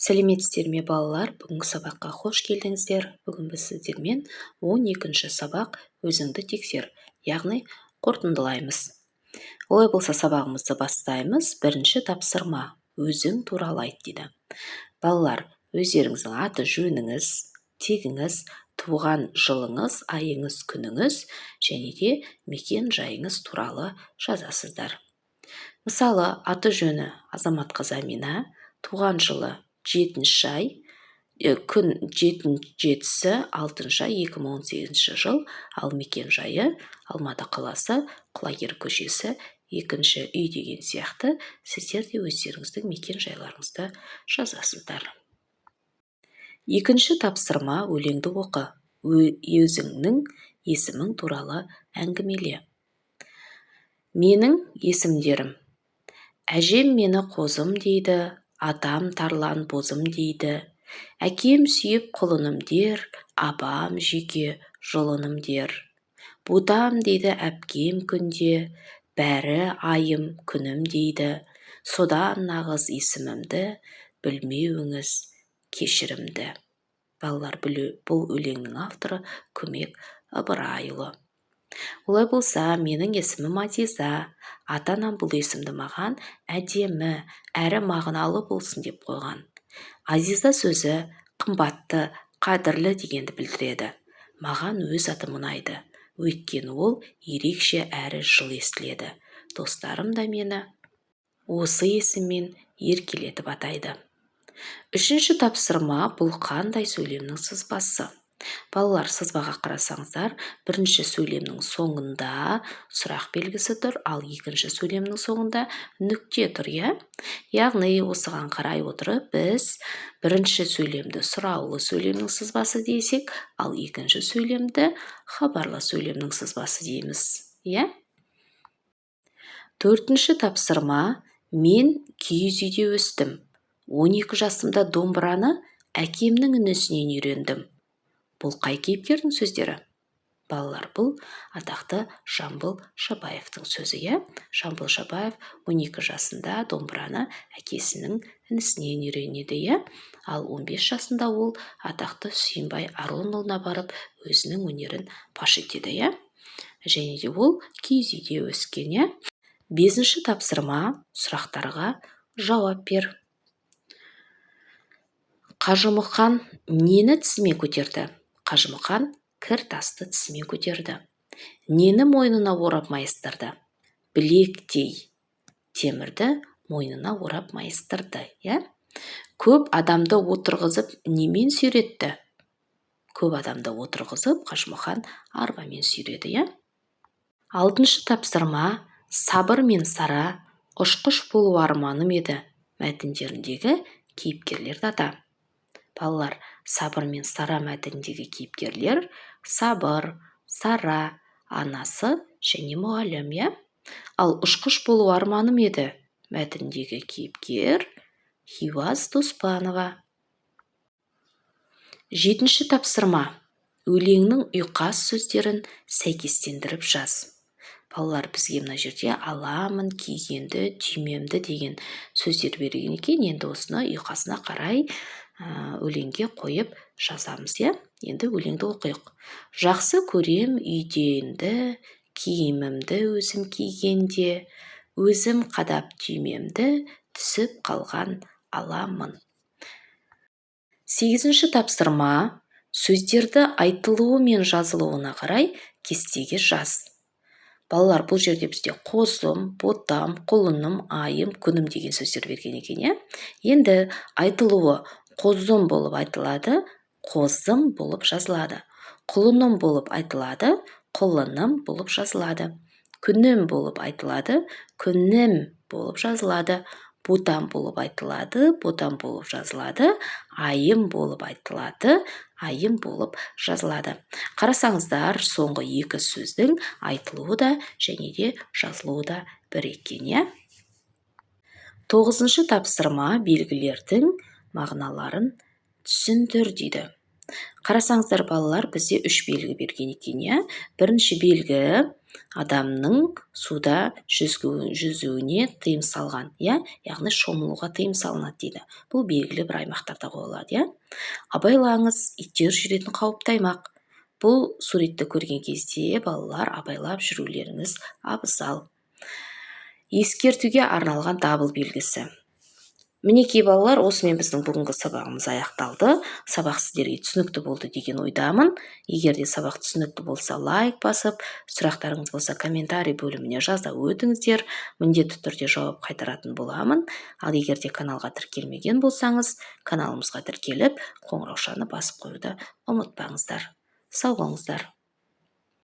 Сәлеметсіздер ме балалар? Бүгінгі сабаққа қош келдіңіздер. Бүгін біз сіздермен 12-ші сабақ өзіңді тексер, яғни қорытындылаймыз. Олай болса сабағымызды бастаймыз. Бірінші тапсырма өзің туралы айт дейді. Балалар, өздеріңіздің аты жөніңіз, тегіңіз, туған жылыңыз, айыңыз, күніңіз және де мекен жайыңыз туралы жазасыздар. Мысалы, аты жөні Азаматқызы Амина, туған жылы 7-ші ай, күн 7-ші 6-шы ай 2018 жыл, ал мекен жайы Алматы қаласы, Құлагер көшесі, 2-ші үй деген сияқты сіздер де өздеріңіздің мекен жайларыңызды жазасыздар. Екінші тапсырма өлеңді оқы. Өзіңнің есімің туралы әңгімеле. Менің есімдерім. Әжем мені қозым дейді, атам тарлан бозым дейді. Әкем сүйіп құлыным дер, апам жеке жылыным дер. Ботам дейді әпкем күнде, бәрі айым күнім дейді. Содан нағыз есімімді білмеуіңіз кешірімді. Балалар, бұл өлеңнің авторы Көмек Ыбырайұлы. Олай болса, менің есімім Азиза. Ата-анам бұл есімді маған әдемі, әрі мағыналы болсын деп қойған. Азиза сөзі қымбатты, қадірлі дегенді білдіреді. Маған өз атым ұнайды. Өйткені ол ерекше әрі жылы естіледі. Достарым да мені осы есіммен еркелетіп атайды. Үшінші тапсырма бұл қандай сөйлемнің сызбасы? Балалар, сызбаға қарасаңыздар, бірінші сөйлемнің соңында сұрақ белгісі тұр, ал екінші сөйлемнің соңында нүкте тұр, яғни осыған қарай отырып, біз бірінші сөйлемді сұраулы сөйлемнің сызбасы дейсек, ал екінші сөйлемді хабарлы сөйлемнің сызбасы дейміз. Төртінші тапсырма, мен киіз үйде өстім. 12 жасымда домбыраны әкемнің үнісінен үйрендім. Бұл қай кейіпкердің сөздері? Балалар, бұл атақты Жамбыл Шабаевтың сөзі. Жамбыл Шабаев 12 жасында домбыраны әкесінің інісінен үйренеді, ал 15 жасында ол атақты Сүйінбай Аронұлына барып өзінің өнерін паш етеді, және де ол киіз үйде өскен. Бесінші тапсырма, сұрақтарға жауап бер. Қажымұқан нені тісімен көтерді? Қажымұқан кір тасты тісімен көтерді. Нені мойнына орап майыстырды? Білектей темірді мойнына орап майыстырды. Көп адамды отырғызып немен сүйретті? Көп адамды отырғызып Қажымұқан арбамен сүйреді. Алтыншы тапсырма, сабыр мен сара ұшқыш болу арманым еді. Мәтіндеріндегі кейіпкерлерді ата. Балалар, сабыр мен сара мәтініндегі кейіпкерлер Сабыр, Сара, анасы және мұғалім, Ал ұшқыш болу арманым еді мәтіндегі кейіпкер Хиуаз Доспанова. Жетінші тапсырма, өлеңнің ұйқас сөздерін сәйкестендіріп жаз. Балалар, бізге мына жерде аламын, кигенді, түймемді деген сөздер берген екен. Енді осыны ұйқасына қарай өлеңге қойып жазамыз, Енді өлеңді оқиық. Жақсы көрем үйденді, киімімді өзім кигенде, өзім қадап түймемді, түсіп қалған аламын. Сегізінші тапсырма, сөздерді айтылуы мен жазылуына қарай кестеге жаз. Балалар, бұл жерде бізде қозым, ботам, құлыным, айым, күнім деген сөздер берген екен, Енді айтылуы қозым болып айтылады, қозым болып жазылады. Құлыным болып айтылады, құлыным болып жазылады. Күнім болып айтылады, күнім болып жазылады. Ботам болып айтылады, ботам болып жазылады. Айым болып айтылады, айым болып жазылады. Қарасаңыздар, соңғы екі сөздің айтылуы да және де жазылуы да бір екен, Тоғызыншы тапсырма, белгілердің мағыналарын түсіндір дейді. Қарасаңыздар, балалар, бізде үш белгі берген екен, Бірінші белгі адамның суда жүзуіне тыйым салған, яғни шомылуға тыйым салынады дейді. Бұл белгілі бір аймақтарда қойылады. Абайлаңыз, иттер жүретін қауіпті аймақ. Бұл суретті көрген кезде балалар абайлап жүрулеріңіз абзал. Ескертуге арналған дабыл белгісі. Мінекей балалар, осымен біздің бүгінгі сабағымыз аяқталды. Сабақ сіздерге түсінікті болды деген ойдамын. Егер де сабақ түсінікті болса, лайк басып, сұрақтарыңыз болса, комментарий бөліміне жаза өтіңіздер. Міндетті түрде жауап қайтаратын боламын. Ал егер де каналға тіркелмеген болсаңыз, каналымызға тіркеліп, қоңыраушаны басып қоюды ұмытпаңыздар. Сау болыңыздар.